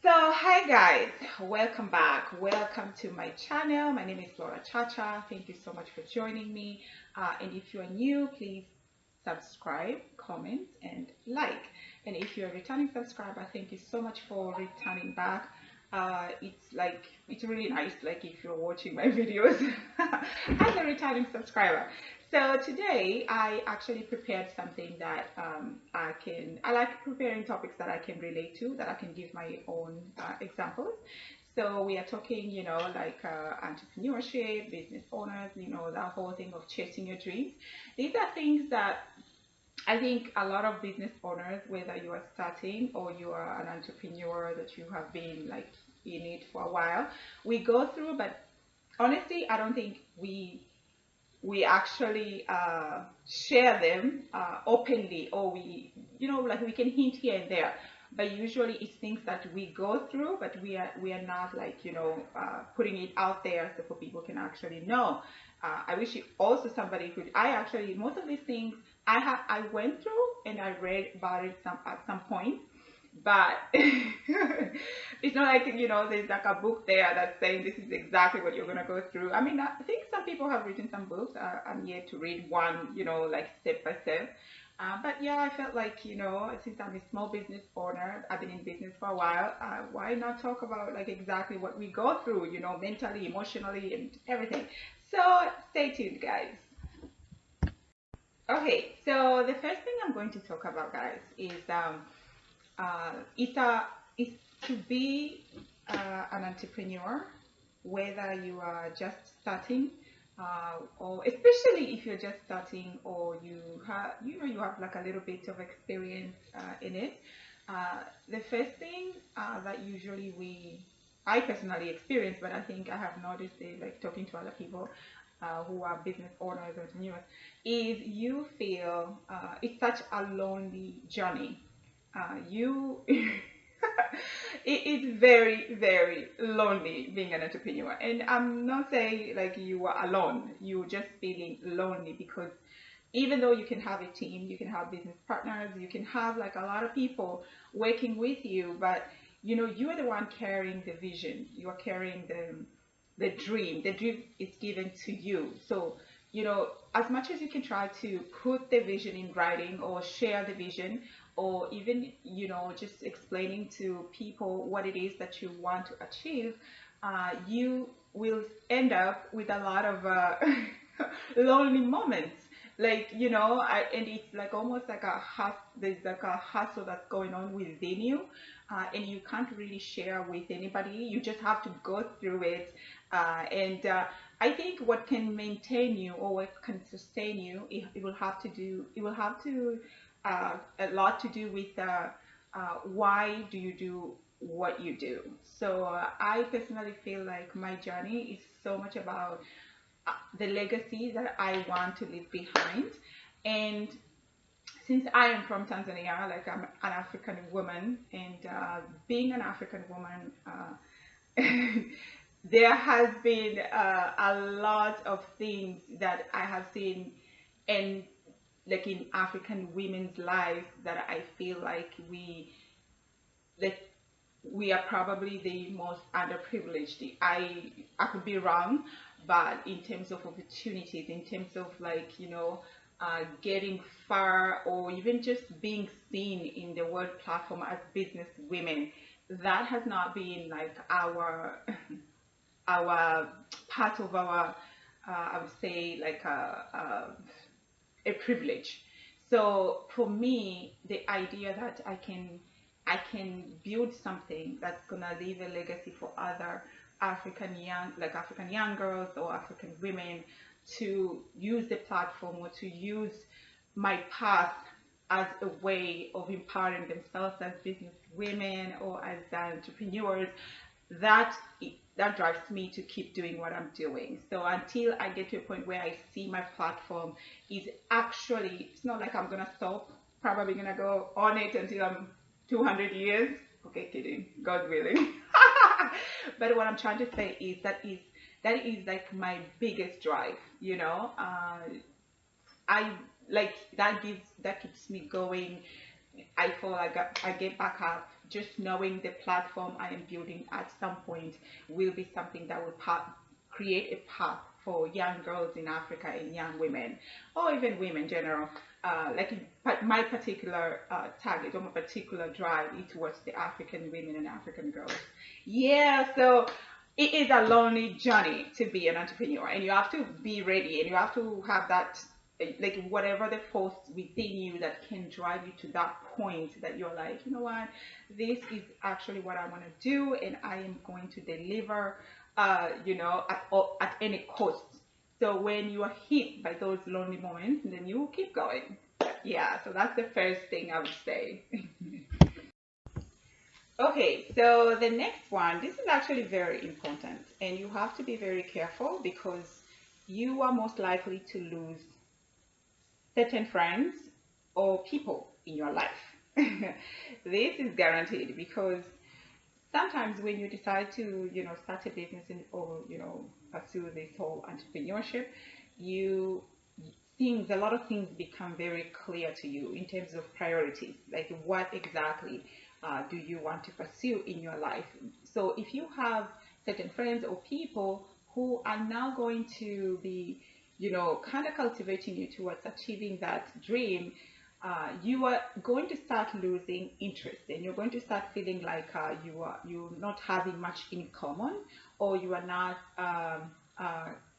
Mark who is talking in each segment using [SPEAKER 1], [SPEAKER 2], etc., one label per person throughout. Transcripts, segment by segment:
[SPEAKER 1] So, hi guys, welcome back. Welcome to my channel. My name is Laura Chacha. Thank you so much for joining me. And if you are new, please subscribe, comment, and like. And if you're a returning subscriber, thank you so much for returning back. It's really nice, like if you're watching my videos as a returning subscriber. So today I actually prepared something that I like preparing topics that I can relate to, that I can give my own examples. So we are talking, like entrepreneurship, business owners, that whole thing of chasing your dreams. These are things that I think a lot of business owners, whether you are starting or you are an entrepreneur that you have been like in it for a while, we go through, but honestly, I don't think we actually share them openly, or like we can hint here and there, but usually it's things that we go through, but we are not like putting it out there so for people can actually know. I wish also somebody could. I actually, most of these things I went through and I read about it at some point, but it's not like there's like a book there that's saying this is exactly what you're gonna go through. I mean, I think some people have written some books. I'm yet to read one, like step by step. But yeah, I felt like since I'm a small business owner, I've been in business for a while. Why not talk about like exactly what we go through, mentally, emotionally, and everything. So stay tuned, guys. Okay, so the first thing I'm going to talk about, guys, is it's to be an entrepreneur, whether you are just starting, or especially if you're just starting, or you have like a little bit of experience in it. The first thing that usually I personally experience, but I think I have noticed it like talking to other people who are business owners or entrepreneurs, is you feel it's such a lonely journey. You it is very, very lonely being an entrepreneur. And I'm not saying like you are alone, you're just feeling lonely, because even though you can have a team, you can have business partners, you can have like a lot of people working with you, but you are the one carrying the vision, you are carrying the dream is given to you. So as much as you can try to put the vision in writing or share the vision, or even just explaining to people what it is that you want to achieve, you will end up with a lot of lonely moments. Like and it's like almost like there's like a hustle that's going on within you, and you can't really share with anybody. You just have to go through it, and I think what can maintain you, or what can sustain you, it will have to a lot to do with why do you do what you do. So I personally feel like my journey is so much about the legacy that I want to leave behind. And since I am from Tanzania, like I'm an African woman, and being an African woman, there has been a lot of things that I have seen, and like in African women's lives, that I feel like we are probably the most underprivileged. I could be wrong, but in terms of opportunities, in terms of like getting far, or even just being seen in the world platform as business women, that has not been like our our part of our I would say like a privilege. So for me, the idea that I can build something that's gonna leave a legacy for other African young girls or African women, to use the platform or to use my path as a way of empowering themselves as business women or as entrepreneurs, that that drives me to keep doing what I'm doing. So until I get to a point where I see my platform is actually, it's not like I'm gonna stop. Probably gonna go on it until I'm 200 years. Okay, kidding. God willing. But what I'm trying to say is that is like my biggest drive. I like that keeps me going. I feel like I get back up just knowing the platform I am building at some point will be something that will create a path for young girls in Africa and young women, or even women in general. My particular target or my particular drive is towards the African women and African girls. Yeah, so it is a lonely journey to be an entrepreneur, and you have to be ready, and you have to have that, like, whatever the force within you that can drive you to that point that you're like, you know what, this is actually what I want to do, and I am going to deliver, at any cost. So when you are hit by those lonely moments, then you keep going. Yeah, so that's the first thing I would say. Okay, so the next one, this is actually very important, and you have to be very careful because you are most likely to lose certain friends or people in your life. This is guaranteed because sometimes when you decide to, start a business or, pursue this whole entrepreneurship, you a lot of things become very clear to you in terms of priorities, like what exactly do you want to pursue in your life. So if you have certain friends or people who are now going to be, kind of cultivating you towards achieving that dream, you are going to start losing interest, and you're going to start feeling like you're not having much in common, or you are not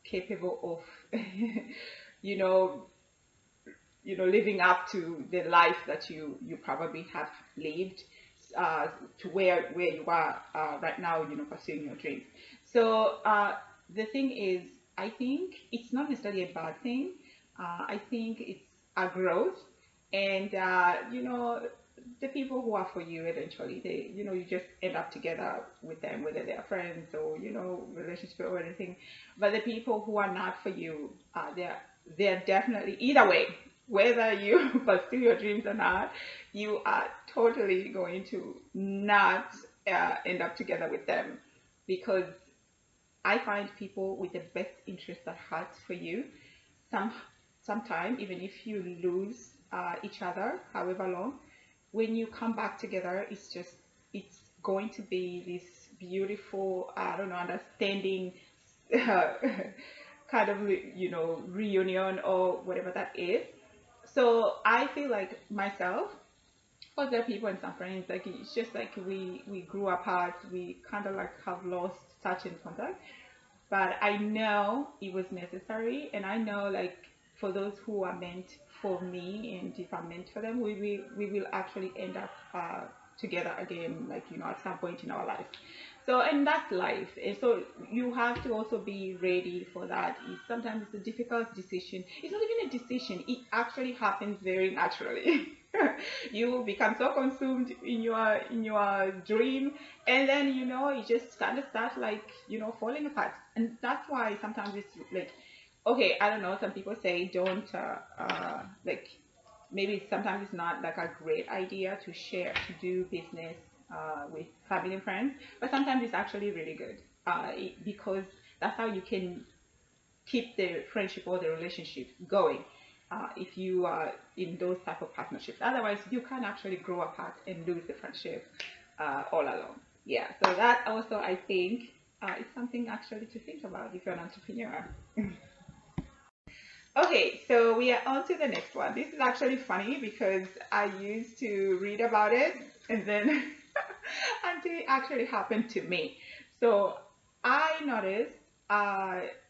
[SPEAKER 1] capable of you know living up to the life that you probably have lived, to where you are right now, pursuing your dreams. So the thing is, I think it's not necessarily a bad thing. I think it's a growth, and the people who are for you eventually, they, you just end up together with them, whether they're friends or, relationship or anything. But the people who are not for you, they're definitely, either way, whether you pursue your dreams or not, you are totally going to not end up together with them, because I find people with the best interest at heart for you, some sometime, even if you lose each other, however long, when you come back together, it's going to be this beautiful, I don't know, understanding, uh, kind of, reunion or whatever that is. So I feel like myself, other people and some friends, like it's just like we grew apart, we kind of like have lost touch and contact. But I know it was necessary, and I know, like, for those who are meant for me, and if I'm meant for them, we will actually end up together again, like, at some point in our life. So, and that's life, and so you have to also be ready for that. Sometimes it's a difficult decision. It's not even a decision, it actually happens very naturally. You become so consumed in your dream, and then, you just kind of start, like, falling apart. And that's why sometimes it's like, okay, I don't know, some people say don't like, maybe sometimes it's not like a great idea to share, to do business with family and friends, but sometimes it's actually really good, because that's how you can keep the friendship or the relationship going, if you are in those type of partnerships. Otherwise, you can actually grow apart and lose the friendship all along. Yeah, so that also, I think, is something actually to think about if you're an entrepreneur. Okay, so we are on to the next one. This is actually funny because I used to read about it, and then until it actually happened to me. So I noticed,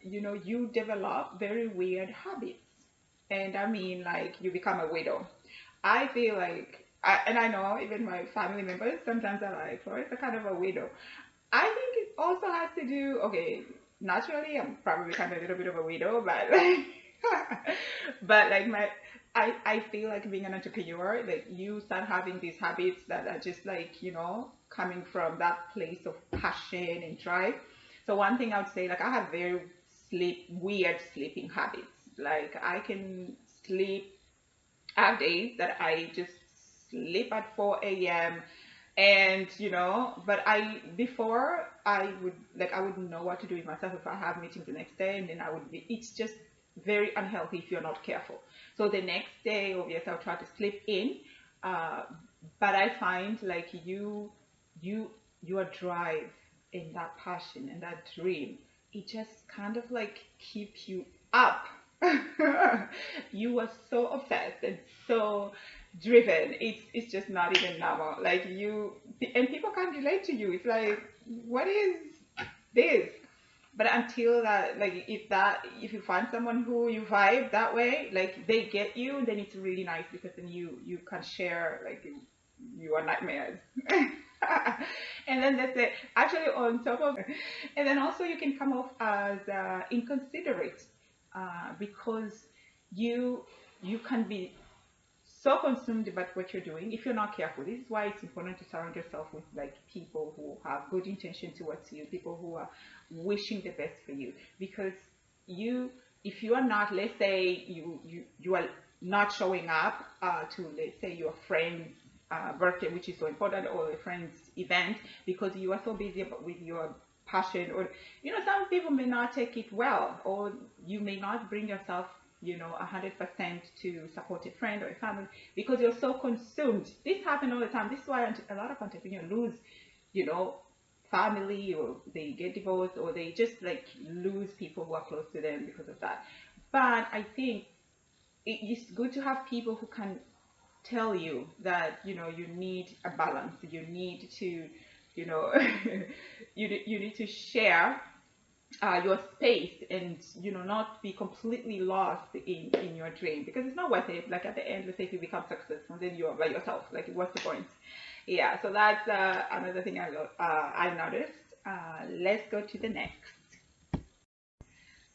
[SPEAKER 1] you develop very weird habits. And I mean, like, you become a widow. I feel like, and I know even my family members sometimes are like, Florence, a kind of a widow. I think it also has to do, okay, naturally, I'm probably kind of a little bit of a widow, but like, but like I feel like being an entrepreneur, like, you start having these habits that are just like, coming from that place of passion and drive. So one thing I would say, like, I have very weird sleeping habits. Like, I can sleep, I have days that I just sleep at 4 a.m. And, but before I wouldn't know what to do with myself if I have meetings the next day, and then it's just very unhealthy if you're not careful. So the next day, obviously, I'll try to sleep in, uh, but I find, like, you your drive and that passion and that dream, it just kind of like keep you up. You are so obsessed and so driven. It's just not even normal. Like you, and people can't relate to you. It's like, what is this? But until that, like if you find someone who you vibe that way, like they get you, then it's really nice because then you can share like your nightmares. And then that's it. Actually, on top of, and then also you can come off as inconsiderate, because you you can be so consumed about what you're doing if you're not careful. This is why it's important to surround yourself with like people who have good intention towards you, people who are wishing the best for you. Because you, if you are not, let's say you are not showing up to, let's say, your friend's birthday, which is so important, or a friend's event, because you are so busy with your passion, or some people may not take it well, or you may not bring yourself 100% to support a friend or a family because you're so consumed. This happens all the time. This is why a lot of entrepreneurs lose, you know, family, or they get divorced, or they just like lose people who are close to them because of that. But I think it's good to have people who can tell you that you need a balance. You need to, you know, you need to share your space, and not be completely lost in your dream, because it's not worth it. Like at the end, let's say if you become successful, then you're by yourself. Like what's the point? Yeah, so that's another thing I noticed. Let's go to the next.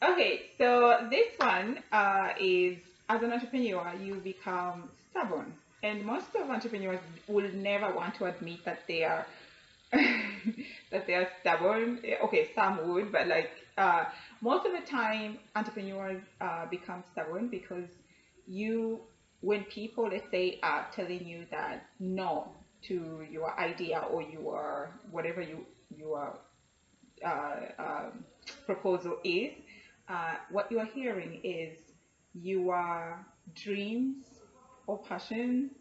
[SPEAKER 1] Okay, so this one is, as an entrepreneur you become stubborn, and most of entrepreneurs will never want to admit that they are that they are stubborn. Okay, some would, but like most of the time, entrepreneurs become stubborn because you, when people, let's say, are telling you that no to your idea or your whatever your proposal is, what you are hearing is your dreams or passion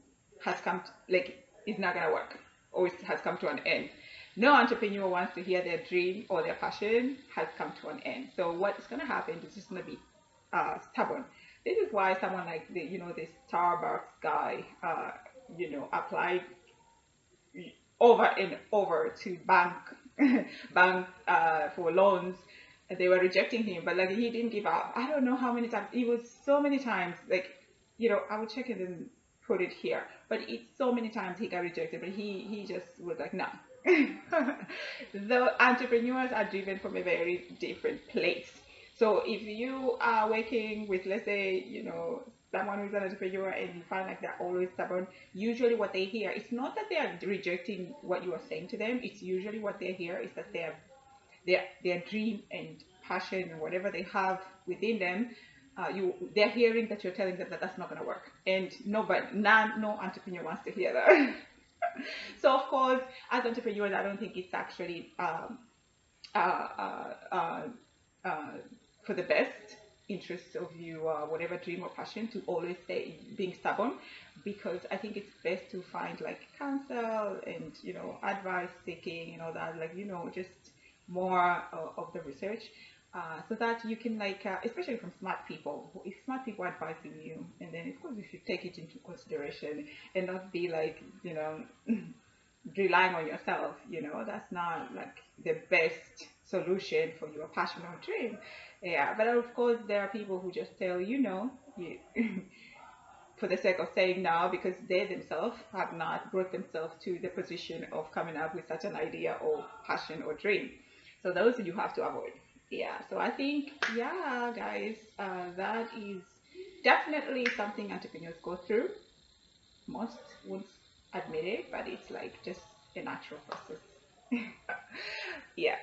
[SPEAKER 1] has come to, like, is not gonna work, or it has come to an end. No entrepreneur wants to hear their dream or their passion has come to an end. So what is gonna happen is just gonna be stubborn. This is why someone like the Starbucks guy, applied over and over to bank for loans. They were rejecting him, but like he didn't give up. I don't know how many times. It was so many times. Like, I would check it and put it here, but it's so many times he got rejected. But he just was like, no. The entrepreneurs are driven from a very different place. So if you are working with, let's say, someone who's an entrepreneur, and you find like they're always stubborn, usually what they hear, it's not that they are rejecting what you are saying to them. It's usually what they hear is that their dream and passion and whatever they have within them, they're hearing that you're telling them that that's not going to work, and no entrepreneur wants to hear that. So of course, as entrepreneurs, I don't think it's actually uh, uh, uh, uh, for the best interests of you, whatever dream or passion, to always stay being stubborn, because I think it's best to find like counsel and advice seeking and all that, like just more of the research, so that you can like, especially from smart people, if smart people are advising you, and then of course you should take it into consideration and not be like relying on yourself. That's not like the best solution for your passion or dream. Yeah, but of course there are people who just tell you for the sake of saying no, because they themselves have not brought themselves to the position of coming up with such an idea or passion or dream. So those you have to avoid. Yeah, so I think, yeah, guys, that is definitely something entrepreneurs go through. Most won't admit it, but it's like just a natural process. Yeah.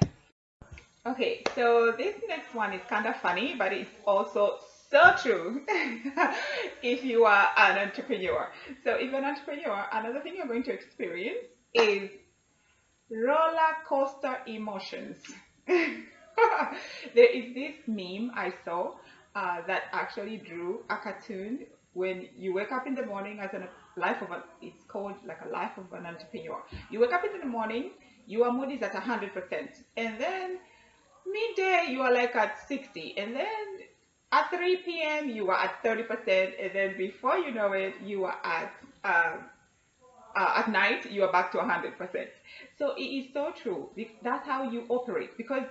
[SPEAKER 1] Okay, so this next one is kind of funny, but it's also so true if you are an entrepreneur. So, if you're an entrepreneur, another thing you're going to experience is roller coaster emotions. There is this meme I saw that actually drew a cartoon when you wake up in the morning as an life of a, it's called like a life of an entrepreneur. You wake up in the morning, your mood is at 100%, and then midday you are like at 60, and then at 3 p.m. you are at 30%, and then before you know it, you are at night you are back to 100%. So it is so true. That's how you operate, because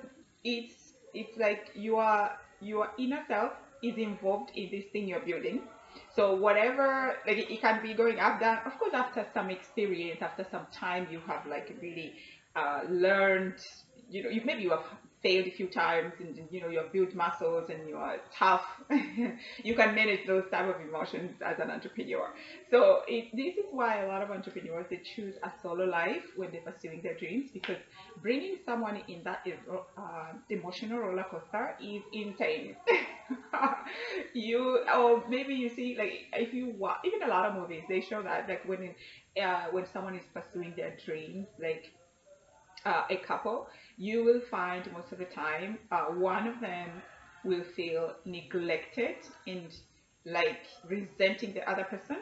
[SPEAKER 1] it's like your inner self is involved in this thing you're building. So whatever, like it can be going up, down. Of course, after some experience, after some time, you have like really learned. Maybe you have failed a few times, and you have built muscles and you are tough. You can manage those type of emotions as an entrepreneur. So this is why a lot of entrepreneurs, they choose a solo life when they're pursuing their dreams, because bringing someone in that emotional roller coaster is insane. Or maybe you see, like, if you watch even a lot of movies, they show that, like, when someone is pursuing their dreams, like a couple, you will find most of the time one of them will feel neglected and like resenting the other person.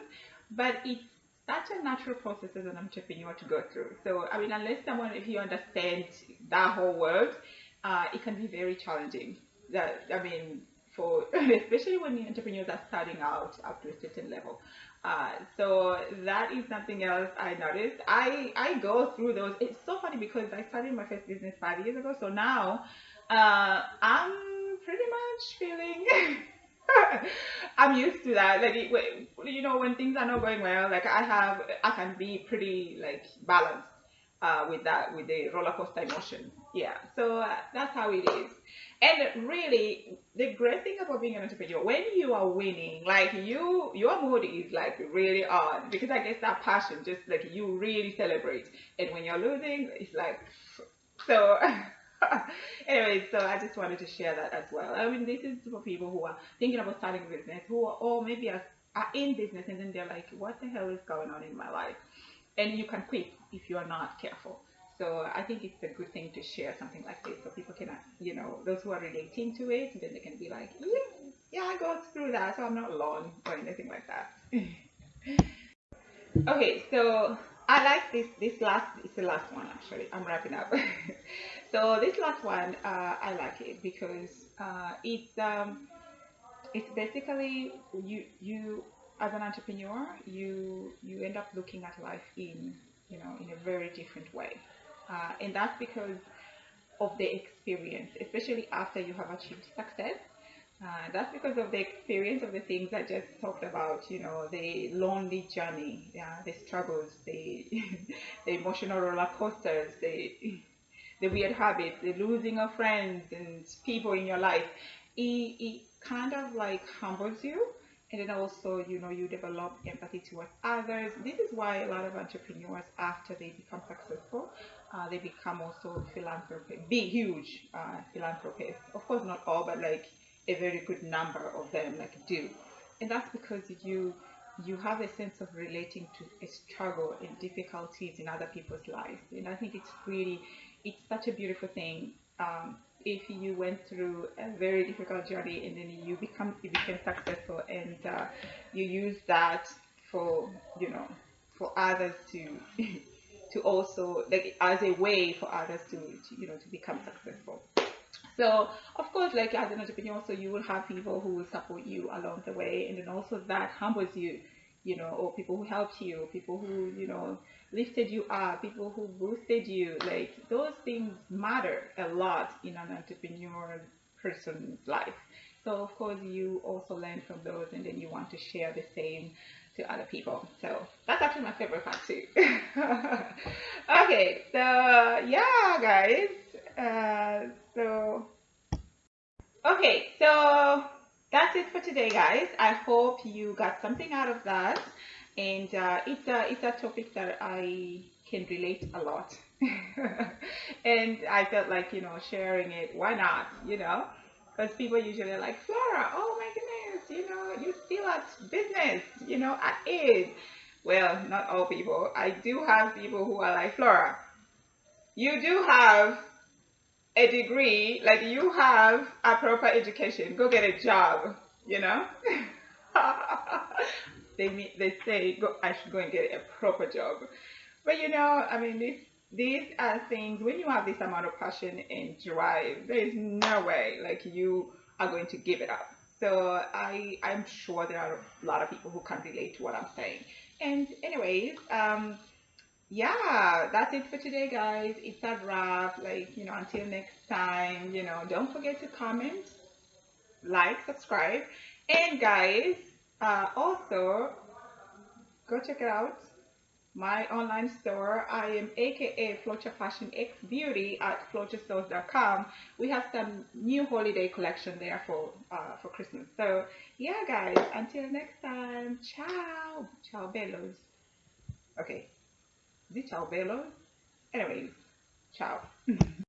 [SPEAKER 1] But it's such a natural process as an entrepreneur to go through. So, I mean, unless someone, if you understand that whole world, it can be very challenging. I mean, for especially when the entrepreneurs are starting out up to a certain level. So that is something else I noticed. I go through those. It's so funny because I started my first business 5 years ago. So now I'm pretty much feeling I'm used to that. Like, when things are not going well, like I can be pretty like balanced with that, with the roller coaster emotion. Yeah. So that's how it is. And really, the great thing about being an entrepreneur, when you are winning, like your mood is like really on, because I guess that passion, just like you really celebrate. And when you're losing, it's like so. Anyway, so I just wanted to share that as well. I mean, this is for people who are thinking about starting a business, who are, or maybe are in business, and then they're like, what the hell is going on in my life? And you can quit if you are not careful. So I think it's a good thing to share something like this, so people can, those who are relating to it, then they can be like, yeah, I go through that, so I'm not alone or anything like that. Okay, so I like this last. It's the last one actually. I'm wrapping up. So this last one, I like it because it's basically you as an entrepreneur, you end up looking at life in a very different way, and that's because of the experience, especially after you have achieved success. That's because of the experience of the things I just talked about, the lonely journey, the struggles, the the emotional roller coasters, the weird habits, the losing of friends and people in your life. It kind of like humbles you, and then also, you develop empathy towards others. This is why a lot of entrepreneurs, after they become successful, they become also philanthropists, big, huge philanthropists. Of course, not all, but like a very good number of them like do. And that's because you have a sense of relating to a struggle and difficulties in other people's lives. And I think it's such a beautiful thing. If you went through a very difficult journey and then you became successful, and you use that for for others to to also, like, as a way for others to become successful. So of course, like, as an entrepreneur, so you will have people who will support you along the way, and then also that humbles you, or people who helped you, people who lifted you up, people who boosted you. Like, those things matter a lot in an entrepreneurial person's life. So of course, you also learn from those, and then you want to share the same to other people. So that's actually my favorite part too. Okay, so yeah, guys. So okay, so that's it for today, guys. I hope you got something out of that, and it's a topic that I can relate a lot, and I felt like sharing it. Why not? Because people usually are like, Flora, oh my goodness, you still at business, at it. Well, not all people. I do have people who are like, Flora, you do have a degree, like you have a proper education, go get a job, you know? they say go I should go and get a proper job. But I mean, these are things when you have this amount of passion and drive, there is no way like you are going to give it up. So I'm sure there are a lot of people who can relate to what I'm saying. And anyways, yeah, that's it for today, guys. It's a wrap. Like, until next time, don't forget to comment, like, subscribe, and guys, also go check it out my online store. I am aka Floature Fashion X Beauty at floaturestores.com. We have some new holiday collection there for Christmas. So yeah, guys, until next time, ciao, ciao bellos. Okay, is it ciao bellos? Anyways, ciao.